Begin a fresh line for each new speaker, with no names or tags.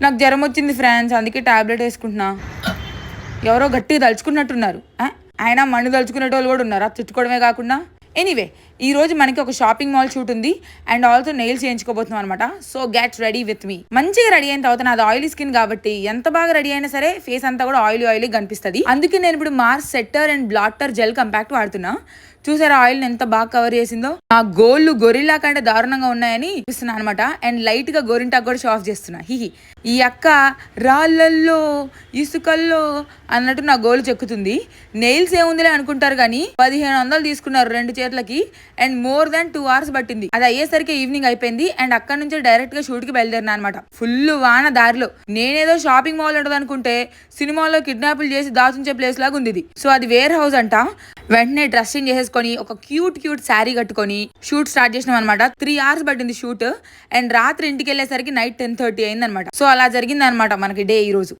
నాకు జ్వరం వచ్చింది ఫ్రెండ్స్, అందుకే టాబ్లెట్ వేసుకుంటున్నా. ఎవరో గట్టిగా తలుచుకున్నట్టున్నారు. ఆయన మన్ను తలుచుకునే వాళ్ళు కూడా ఉన్నారు, అది తిట్టుకోవడమే కాకుండా. ఎనీవే, ఈ రోజు మనకి ఒక షాపింగ్ మాల్ షూట్ ఉంది అండ్ ఆల్సో నెయిల్స్ చేయించుకోబోతున్నాం అనమాట. So get ready with me. మంచిగా రెడీ అయిన తర్వాత నాది ఆయిలీ స్కిన్ కాబట్టి ఎంత బాగా రెడీ అయినా సరే ఫేస్ అంతా కూడా ఆయిలీ ఆయిలీ కనిపిస్తుంది. అందుకే నేను ఇప్పుడు Mars setter and blotter gel compact వాడుతున్నా. చూసారా ఆయిల్ ఎంత బాగా కవర్ చేసిందో. ఆ గోళ్ళు గొరిల్లా కంటే దారుణంగా ఉన్నాయని చూస్తున్నా అనమాట. అండ్ లైట్ గా గోరింటాకు కూడా షో ఆఫ్ చేస్తున్నా. హిహి, ఈ అక్క రాళ్ళల్లో ఇసుకల్లో అన్నట్టు నా గోలు చెక్కుతుంది. నెయిల్స్ ఏముందిలే అనుకుంటారు కానీ 1500 తీసుకున్నారు 2 చేతులకి అండ్ మోర్ దాన్ 2 hours పట్టింది. అది అయ్యేసరికి ఈవినింగ్ అయిపోయింది అండ్ అక్కడ నుంచి డైరెక్ట్ గా షూట్ కి బయలుదేరినా అనమాట. ఫుల్ వాన దారిలో. నేనేదో షాపింగ్ మాల్ ఉంటుంది అనుకుంటే సినిమాలో కిడ్నాపులు చేసి దాచుంచే ప్లేస్ లాగా ఉంది ఇది. సో అది వేర్ హౌస్ అంట. వెంటనే డ్రెస్సింగ్ చేసేసుకొని ఒక క్యూట్ శారీ కట్టుకొని షూట్ స్టార్ట్ చేసినాం అనమాట. 3 hours పట్టింది షూట్ అండ్ రాత్రి ఇంటికి వెళ్ళేసరికి నైట్ 10:30 అయింది అనమాట. సో అలా జరిగింది అనమాట మనకి డే ఈ రోజు.